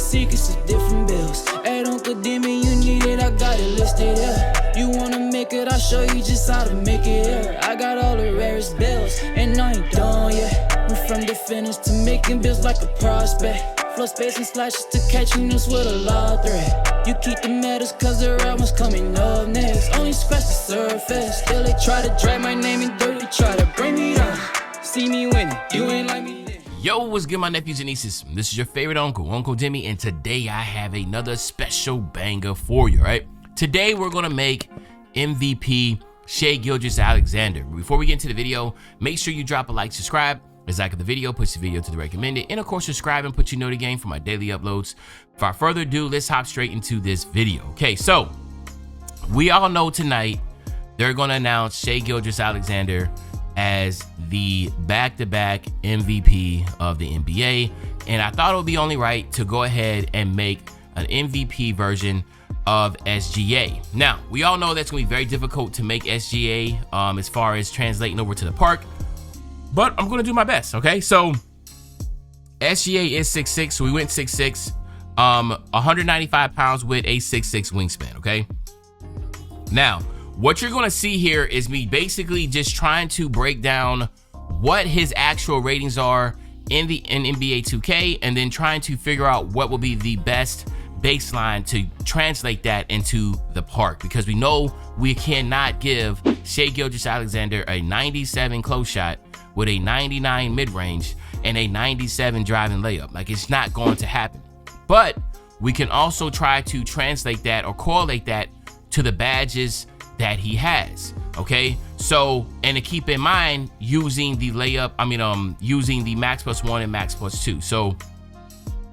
secrets of different bills. Hey, Uncle Demi, you need it, I got it listed, yeah. You wanna make it, I'll show you just how to make it, yeah. I got all the rarest bills, and I ain't done yet. Went from the finish to making bills like a prospect. Flow space and slashes to catching us with a law threat. You keep the medals cause the right one's coming up next. Only scratch the surface. Still they try to drag my name in dirt, they try to bring me down. See me winning, you ain't like me then. Yo, what's good, my nephews and nieces? This is your favorite uncle, Uncle Demi, and today I have another special banger for you, right? Today we're gonna make MVP SHAI GILCHRIST-ALEXANDER. Before we get into the video, make sure you drop a like, subscribe. As like the video, push the video to the recommended, and of course subscribe and put your note again for my daily uploads. Without further ado, let's hop straight into this video. Okay, so we all know tonight they're gonna announce SHAI GILCHRIST-ALEXANDER as the back-to-back MVP of the NBA, and I thought it would be only right to go ahead and make an MVP version of SGA. Now, we all know that's gonna be very difficult to make SGA as far as translating over to the park, but I'm gonna do my best, okay? So SGA is 6'6", so we went 6'6", 195 pounds with a 6'6" wingspan, okay? Now, what you're gonna see here is me basically just trying to break down what his actual ratings are in NBA 2K, and then trying to figure out what will be the best baseline to translate that into the park, because we know we cannot give SHAI GILCHRIST-ALEXANDER a 97 close shot with a 99 mid-range and a 97 driving layup. Like, it's not going to happen. But we can also try to translate that or correlate that to the badges that he has, okay? So, and to keep in mind, using the using the max +1 and max +2. So,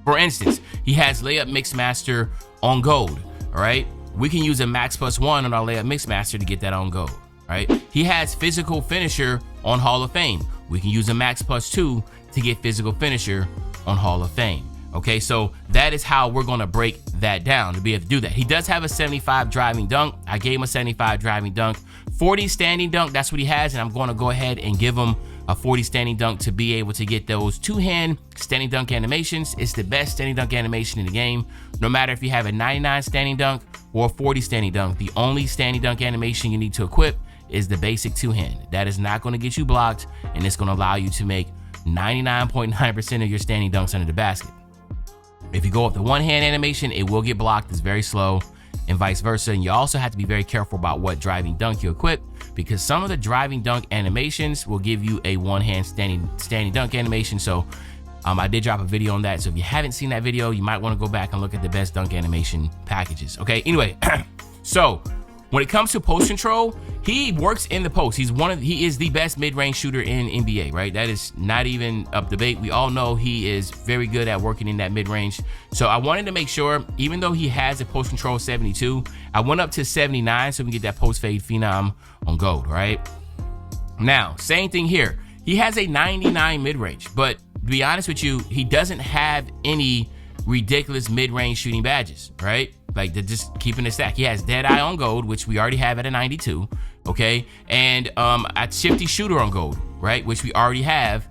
for instance, he has layup mixmaster on gold, all right? We can use a max +1 on our layup mixmaster to get that on gold. Right? He has physical finisher on Hall of Fame. We can use a max +2 to get physical finisher on Hall of Fame. Okay, so that is how we're gonna break that down to be able to do that. He does have a 75 driving dunk. I gave him a 75 driving dunk. 40 standing dunk, that's what he has, and I'm gonna go ahead and give him a 40 standing dunk to be able to get those two-hand standing dunk animations. It's the best standing dunk animation in the game. No matter if you have a 99 standing dunk or a 40 standing dunk, the only standing dunk animation you need to equip is the basic two-hand. That is not going to get you blocked, and it's going to allow you to make 99.9% of your standing dunks under the basket. If you go up the one-hand animation, it will get blocked. It's very slow, and vice versa. And you also have to be very careful about what driving dunk you equip, because some of the driving dunk animations will give you a one-hand standing dunk animation. So I did drop a video on that. So if you haven't seen that video, you might want to go back and look at the best dunk animation packages. Okay, anyway, so when it comes to post control, he works in the post. He is the best mid-range shooter in NBA, right? That is not even up debate. We all know he is very good at working in that mid-range. So I wanted to make sure, even though he has a post control 72, I went up to 79 so we can get that post fade phenom on gold, right? Now, same thing here. He has a 99 mid-range, but to be honest with you, he doesn't have any ridiculous mid-range shooting badges, right? Like, they're just keeping it stacked. He has Deadeye on gold, which we already have at a 92, okay? And at Shifty Shooter on gold, right? Which we already have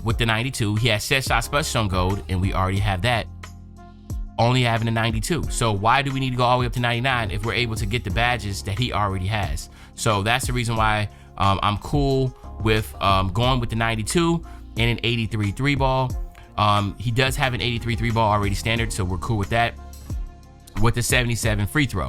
with the 92. He has Set Shot Specialist on gold, and we already have that, only having a 92. So why do we need to go all the way up to 99 if we're able to get the badges that he already has? So that's the reason why I'm cool with going with the 92 and an 83 3 ball. He does have an 83 3 ball already standard, so we're cool with that. With the 77 free throw.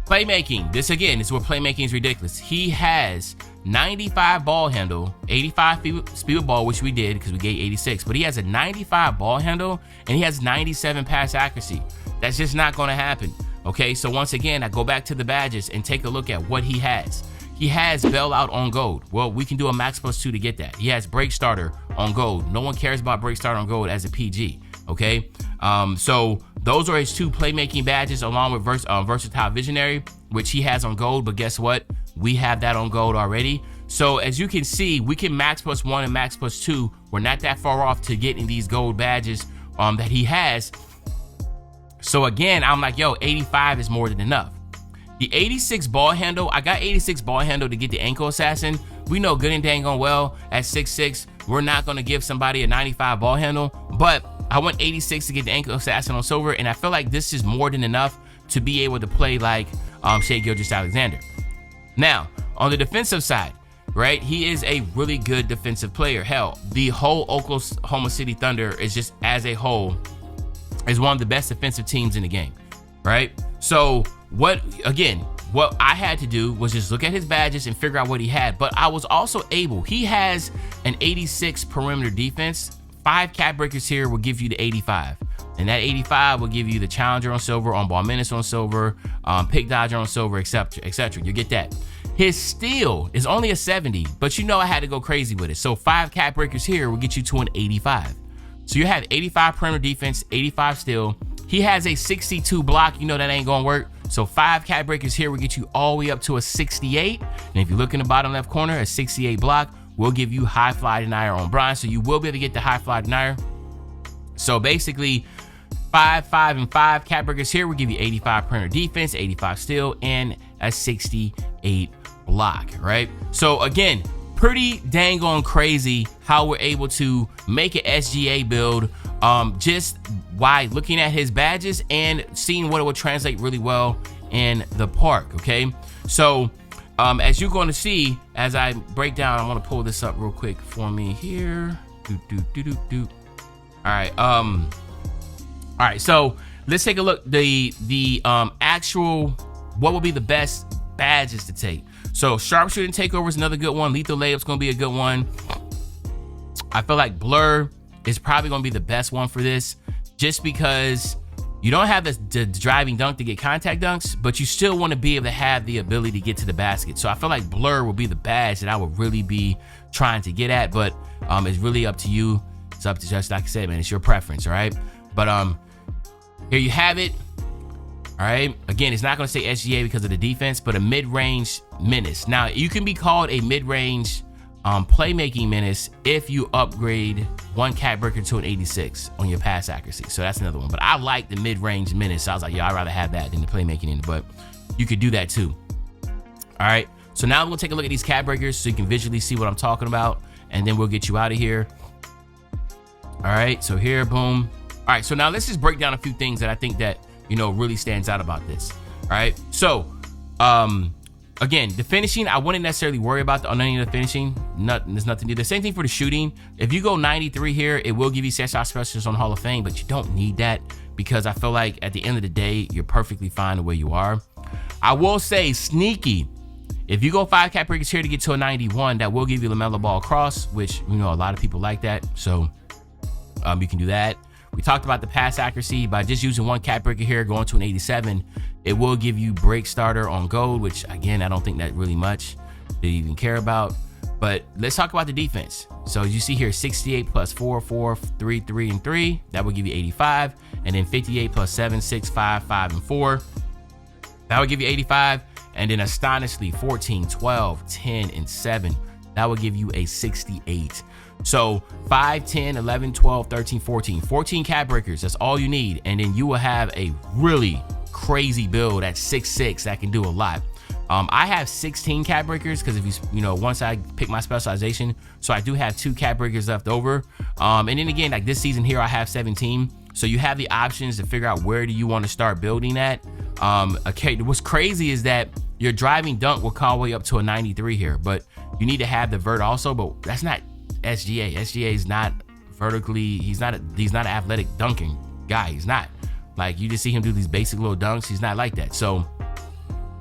Playmaking, this again is where playmaking is ridiculous. He has 95 ball handle, 85 speed with ball, which we did because we gave 86, but he has a 95 ball handle and he has 97 pass accuracy. That's just not going to happen. Okay, so once again, I go back to the badges and take a look at what he has. He has bailout on gold. Well, we can do a max +2 to get that. He has break starter on gold. No one cares about break starter on gold as a PG. Okay, so those are his two playmaking badges, along with Versatile Visionary, which he has on gold. But guess what? We have that on gold already. So as you can see, we can max +1 and max +2. We're not that far off to getting these gold badges that he has. So again, I'm like, yo, 85 is more than enough. The 86 ball handle, I got 86 ball handle to get the ankle assassin. We know good and dang on well at 6'6", we're not going to give somebody a 95 ball handle, but I went 86 to get the ankle assassin on silver, and I feel like this is more than enough to be able to play like SHAI Gilchrist-Alexander. Now, on the defensive side, right, he is a really good defensive player. Hell, the whole Oklahoma City Thunder is just as a whole is one of the best defensive teams in the game, right? So what I had to do was just look at his badges and figure out what he had. But I was also able, he has an 86 perimeter defense. 5 cap breakers here will give you the 85. And that 85 will give you the challenger on silver, on ball minutes on silver, pick dodger on silver, etc., etc. You get that. His steal is only a 70, but you know I had to go crazy with it. So 5 cap breakers here will get you to an 85. So you have 85 perimeter defense, 85 steal. He has a 62 block. You know that ain't gonna work. So 5 cap breakers here will get you all the way up to a 68. And if you look in the bottom left corner, a 68 block will give you high fly denier on bronze. So you will be able to get the high fly denier. So basically 5, 5, and 5 cap breakers here will give you 85 perimeter defense, 85 steal, and a 68 block, right? So again, pretty dang on crazy how we're able to make an SGA build just by looking at his badges and seeing what it would translate really well in the park, okay? So as you're going to see as I break down, I want to pull this up real quick for me here. All right, so let's take a look. The actual, what would be the best badges to take? So sharpshooting takeover is another good one. Lethal layup's gonna be a good one. I feel like blur is probably gonna be the best one for this, just because you don't have the driving dunk to get contact dunks, but you still want to be able to have the ability to get to the basket. So I feel like blur will be the badge that I would really be trying to get at, but it's really up to you. It's up to, just like I said, man, it's your preference, all right? But here you have it. All right, again, it's not going to say SGA because of the defense, but a mid-range menace. Now, you can be called a mid-range playmaking menace if you upgrade 1 cap breaker to an 86 on your pass accuracy. So that's another one. But I like the mid-range menace. So I was like, yeah, I'd rather have that than the playmaking end, but you could do that too. All right, so now we'll take a look at these cap breakers so you can visually see what I'm talking about, and then we'll get you out of here. All right, so here, boom. All right, so now let's just break down a few things that I think that, you know, really stands out about this. All right, so again, the finishing, I wouldn't necessarily worry about any of the finishing. There's nothing to do. The same thing for the shooting. If you go 93 here, it will give you set shot specialists on Hall of Fame, but you don't need that because I feel like at the end of the day, you're perfectly fine the way you are. I will say sneaky. If you go 5 cap breakers here to get to a 91, that will give you LaMelo Ball cross, which, you know, a lot of people like that. So you can do that. We talked about the pass accuracy. By just using 1 cap breaker here, going to an 87, it will give you break starter on gold, which again, I don't think that really much to even care about. But let's talk about the defense. So as you see here, 68 plus 4, 4, 3, 3, and 3, that will give you 85. And then 58 plus 7, 6, 5, 5, and 4, that would give you 85. And then astonishingly, 14, 12, 10, and 7, that would give you a 68. So 5, 10, 11, 12, 13, 14 cap breakers. That's all you need. And then you will have a really crazy build at 6'6" that can do a lot. I have 16 cap breakers because if you know, once I pick my specialization, so I do have 2 cap breakers left over. And then again, like this season here, I have 17. So you have the options to figure out where do you want to start building at. Okay, what's crazy is that your driving dunk will come all the way up to a 93 here, but you need to have the vert also, but that's not SGA. SGA is not vertically, he's not an athletic dunking guy. He's not. Like, you just see him do these basic little dunks. He's not like that. So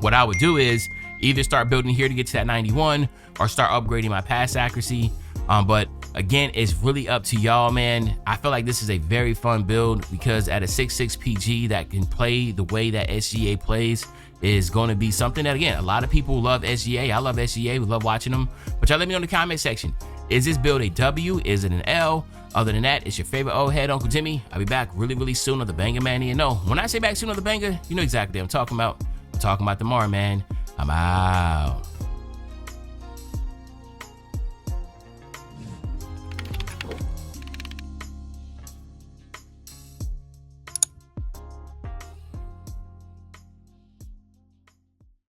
what I would do is either start building here to get to that 91 or start upgrading my pass accuracy. But again, it's really up to y'all, man. I feel like this is a very fun build because at a 6'6" PG that can play the way that SGA plays is going to be something that, again, a lot of people love SGA. I love SGA. We love watching them. But y'all let me know in the comment section. Is this build a W? Is it an L? Other than that, it's your favorite old head, Uncle Timmy. I'll be back really, really soon on the Banger Mania. No, when I say back soon on the Banger, you know exactly what I'm talking about. I'm talking about tomorrow, man. I'm out.